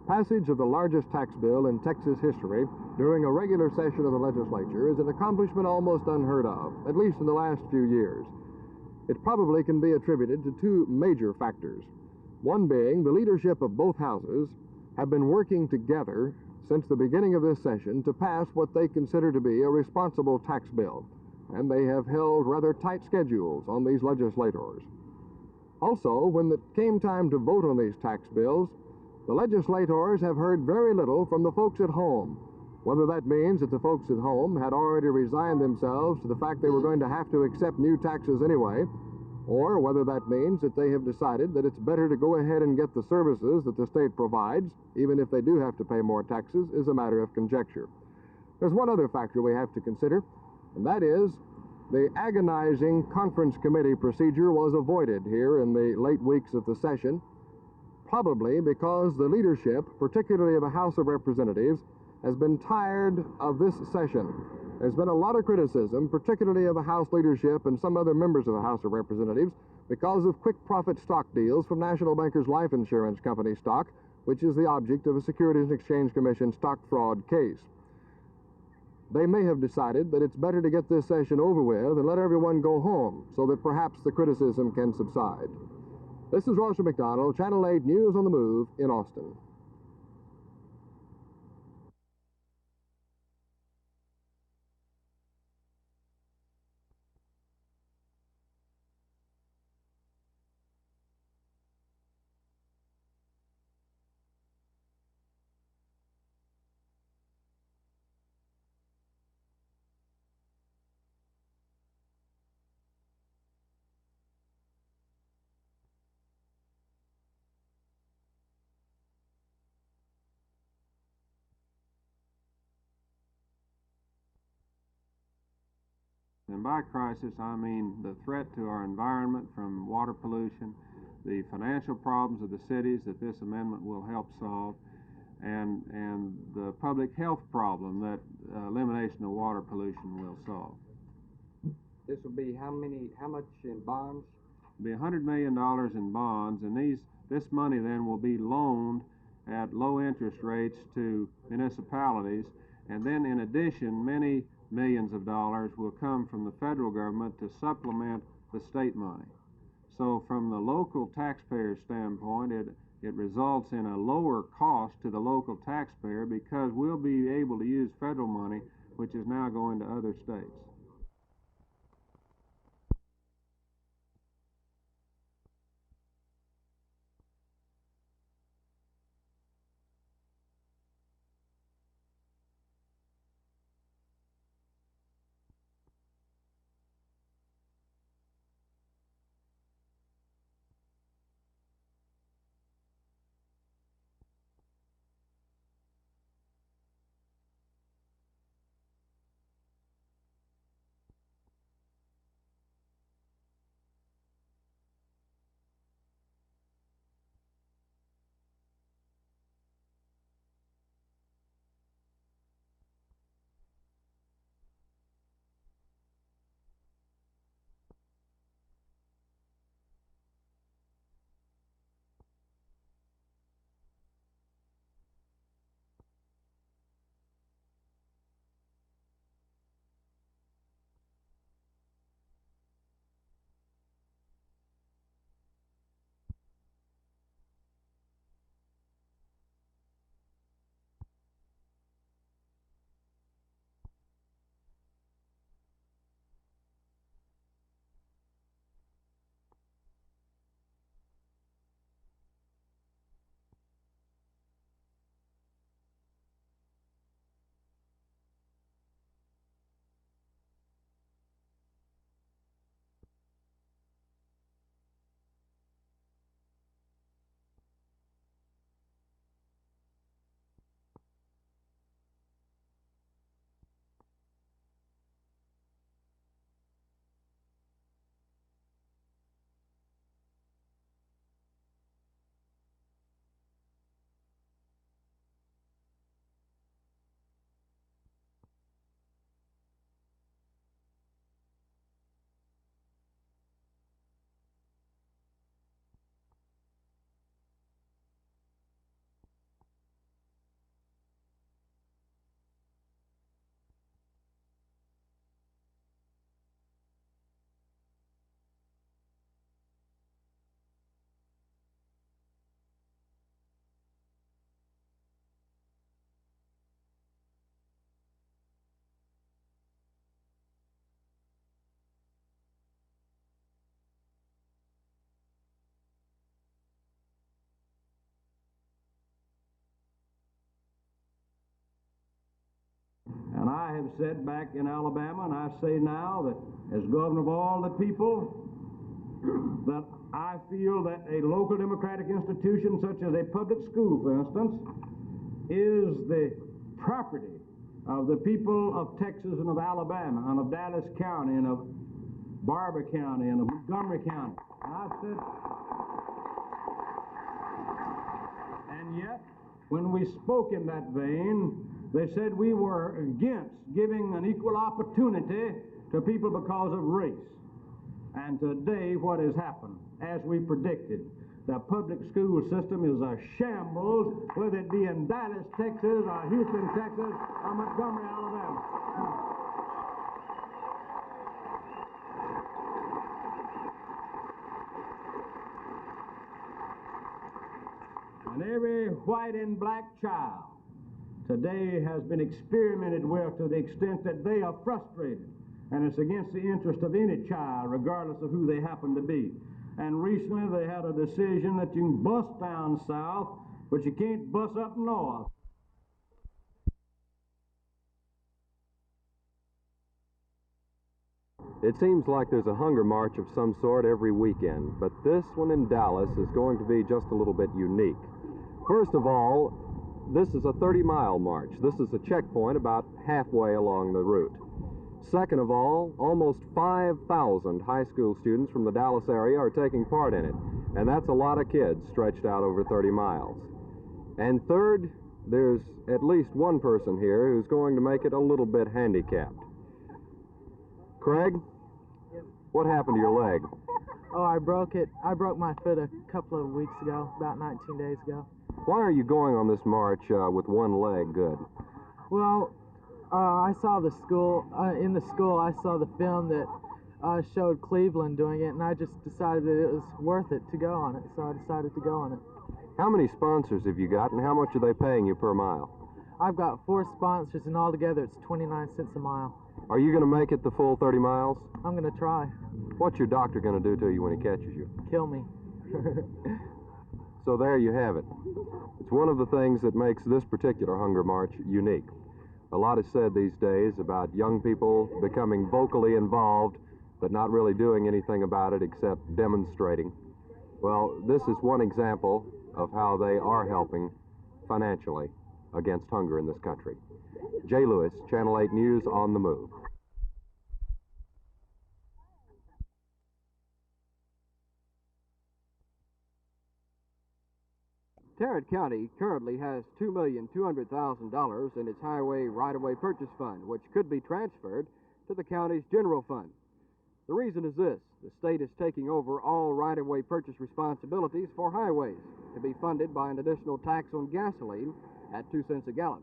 Passage of the largest tax bill in Texas history during a regular session of the legislature is an accomplishment almost unheard of, at least in the last few years. It probably can be attributed to two major factors. One being the leadership of both houses have been working together since the beginning of this session to pass what they consider to be a responsible tax bill, and they have held rather tight schedules on these legislators. Also, when it came time to vote on these tax bills, the legislators have heard very little from the folks at home, whether that means that the folks at home had already resigned themselves to the fact they were going to have to accept new taxes anyway, or whether that means that they have decided that it's better to go ahead and get the services that the state provides, even if they do have to pay more taxes, is a matter of conjecture. There's one other factor we have to consider, and that is the agonizing conference committee procedure was avoided here in the late weeks of the session, probably because the leadership, particularly of the House of Representatives, has been tired of this session. There's been a lot of criticism, particularly of the House leadership and some other members of the House of Representatives, because of quick profit stock deals from National Bankers Life Insurance Company stock, which is the object of a Securities and Exchange Commission stock fraud case. They may have decided that it's better to get this session over with and let everyone go home so that perhaps the criticism can subside. This is Roger McDonald, Channel 8 News on the Move in Austin. And by crisis, I mean the threat to our environment from water pollution, the financial problems of the cities that this amendment will help solve, and the public health problem that elimination of water pollution will solve. This will be how much in bonds? It'll be $100 million in bonds, and this money then will be loaned at low interest rates to municipalities, and then in addition, many millions of dollars will come from the federal government to supplement the state money. So from the local taxpayer standpoint, it results in a lower cost to the local taxpayer because we'll be able to use federal money, which is now going to other states. I have said back in Alabama, and I say now that as governor of all the people, that I feel that a local democratic institution such as a public school, for instance, is the property of the people of Texas and of Alabama and of Dallas County and of Barber County and of Montgomery County. And I've said, and yet, when we spoke in that vein, they said we were against giving an equal opportunity to people because of race. And today, what has happened, as we predicted, the public school system is a shambles, whether it be in Dallas, Texas, or Houston, Texas, or Montgomery, Alabama. And every white and black child today has been experimented with to the extent that they are frustrated. And it's against the interest of any child, regardless of who they happen to be. And recently they had a decision that you can bus down south, but you can't bus up north. It seems like there's a hunger march of some sort every weekend, but this one in Dallas is going to be just a little bit unique. First of all, this is a 30-mile march. This is a checkpoint about halfway along the route. Second of all, almost 5,000 high school students from the Dallas area are taking part in it, and that's a lot of kids stretched out over 30 miles. And third, there's at least one person here who's going to make it a little bit handicapped. Craig, what happened to your leg? Oh, I broke it. I broke my foot a couple of weeks ago, about 19 days ago. Why are you going on this march with one leg good? Well, I saw the school, in the school I saw the film that showed Cleveland doing it, and I just decided that it was worth it to go on it, so I decided to go on it. How many sponsors have you got, and how much are they paying you per mile? I've got 4 sponsors, and altogether it's 29 cents a mile. Are you going to make it the full 30 miles? I'm going to try. What's your doctor going to do to you when he catches you? Kill me. So there you have it. It's one of the things that makes this particular hunger march unique. A lot is said these days about young people becoming vocally involved, but not really doing anything about it except demonstrating. Well, this is one example of how they are helping financially against hunger in this country. Jay Lewis, Channel 8 News, on the move. Tarrant County currently has $2,200,000 in its highway right-of-way purchase fund, which could be transferred to the county's general fund. The reason is this: the state is taking over all right-of-way purchase responsibilities for highways to be funded by an additional tax on gasoline at 2 cents a gallon.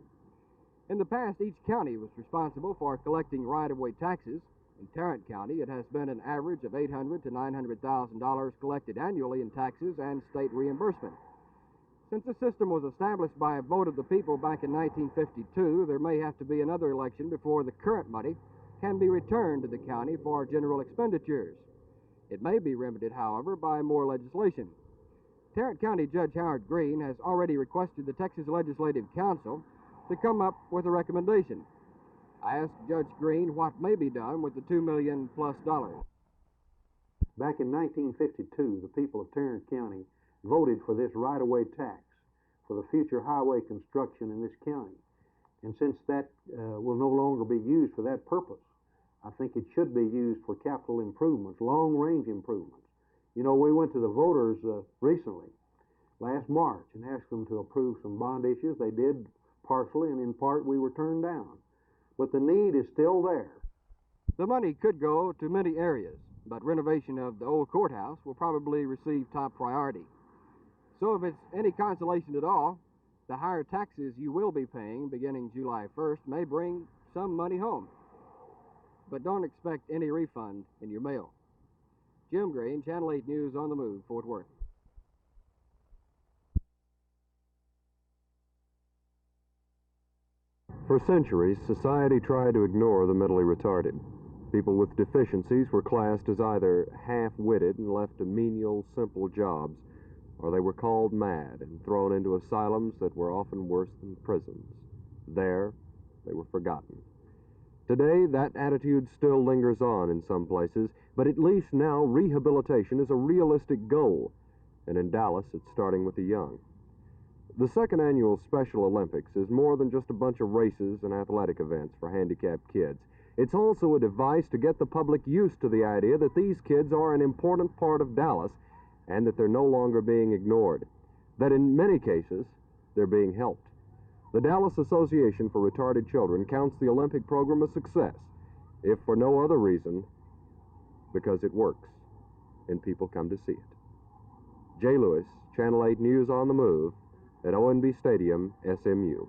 In the past, each county was responsible for collecting right-of-way taxes. In Tarrant County, it has been an average of $800,000 to $900,000 collected annually in taxes and state reimbursement. Since the system was established by a vote of the people back in 1952, there may have to be another election before the current money can be returned to the county for general expenditures. It may be remedied, however, by more legislation. Tarrant County Judge Howard Green has already requested the Texas Legislative Council to come up with a recommendation. I asked Judge Green what may be done with the $2 million plus. Back in 1952, the people of Tarrant County voted for this right-of-way tax for the future highway construction in this county. And since that will no longer be used for that purpose, I think it should be used for capital improvements, long-range improvements. You know, we went to the voters recently, last March, and asked them to approve some bond issues. They did partially, and in part we were turned down. But the need is still there. The money could go to many areas, but renovation of the old courthouse will probably receive top priority. So if it's any consolation at all, the higher taxes you will be paying beginning July 1st may bring some money home. But don't expect any refund in your mail. Jim Green, Channel 8 News, on the move, Fort Worth. For centuries, society tried to ignore the mentally retarded. People with deficiencies were classed as either half-witted and left to menial, simple jobs, or they were called mad and thrown into asylums that were often worse than prisons. There, they were forgotten. Today, that attitude still lingers on in some places, but at least now rehabilitation is a realistic goal, and in Dallas, it's starting with the young. The second annual Special Olympics is more than just a bunch of races and athletic events for handicapped kids. It's also a device to get the public used to the idea that these kids are an important part of Dallas and that they're no longer being ignored, that in many cases, they're being helped. The Dallas Association for Retarded Children counts the Olympic program a success, if for no other reason, because it works and people come to see it. Jay Lewis, Channel 8 News on the Move, at Ownby Stadium, SMU.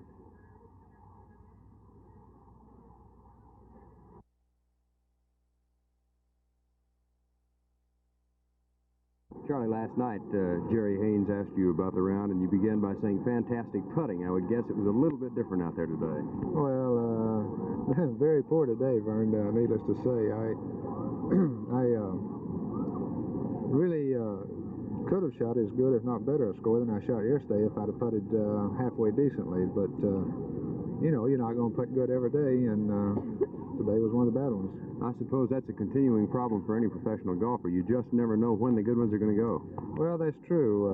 Charlie, last night, Jerry Haynes asked you about the round, and you began by saying fantastic putting. I would guess it was a little bit different out there today. Well, very poor today, Verne, needless to say. I really could have shot as good, if not better, a score than I shot yesterday if I'd have putted halfway decently. But, you know, you're not going to putt good every day, and today was one of the bad ones. I suppose that's a continuing problem for any professional golfer. You just never know when the good ones are going to go. Well, that's true.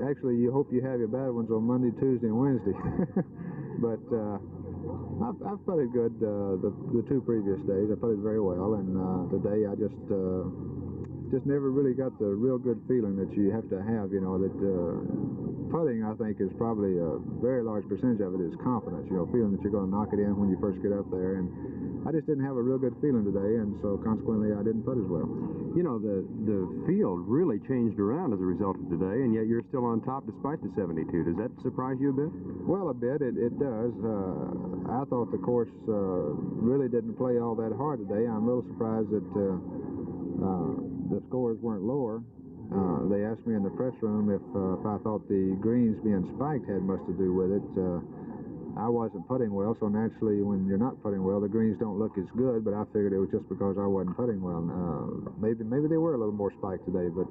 Actually, you hope you have your bad ones on Monday, Tuesday, and Wednesday. But I've putted good the two previous days. I putted very well, and today I just never really got the real good feeling that you have to have, you know, that putting, I think, is probably a very large percentage of it is confidence, you know, feeling that you're going to knock it in when you first get up there. And I just didn't have a real good feeling today, and so consequently I didn't putt as well. You know, the field really changed around as a result of today, and yet you're still on top despite the 72. Does that surprise you a bit? Well, a bit. It does. I thought the course really didn't play all that hard today. I'm a little surprised that the scores weren't lower. They asked me in the press room if I thought the greens being spiked had much to do with it. I wasn't putting well, so naturally when you're not putting well, the greens don't look as good, but I figured it was just because I wasn't putting well. Maybe they were a little more spiked today, but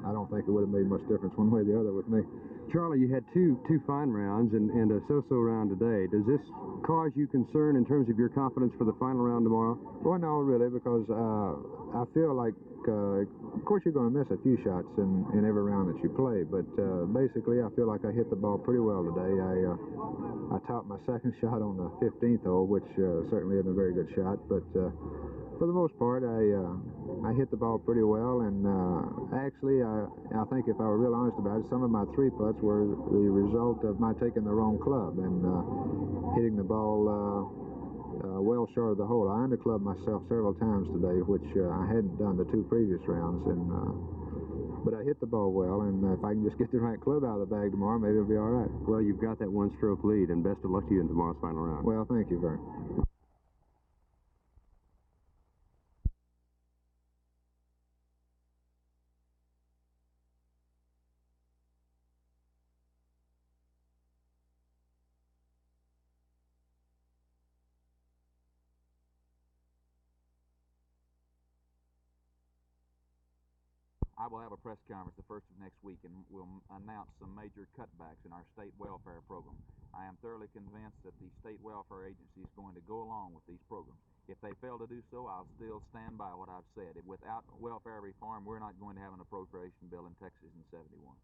I don't think it would have made much difference one way or the other with me. Charlie, you had two fine rounds and a so-so round today. Does this cause you concern in terms of your confidence for the final round tomorrow? Well, no, really, because I feel like, of course, you're going to miss a few shots in every round that you play, but basically I feel like I hit the ball pretty well today. I topped my second shot on the 15th hole, which certainly isn't a very good shot, but for the most part, I hit the ball pretty well, and actually, I think if I were real honest about it, some of my three putts were the result of my taking the wrong club and hitting the ball well short of the hole. I underclubbed myself several times today, which I hadn't done the two previous rounds, and but I hit the ball well, and if I can just get the right club out of the bag tomorrow, maybe it'll be all right. Well, you've got that one-stroke lead, and best of luck to you in tomorrow's final round. Well, thank you, Verne. I will have a press conference the first of next week, and we'll announce some major cutbacks in our state welfare program. I am thoroughly convinced that the state welfare agency is going to go along with these programs. If they fail to do so, I'll still stand by what I've said. Without welfare reform, we're not going to have an appropriation bill in Texas in '71.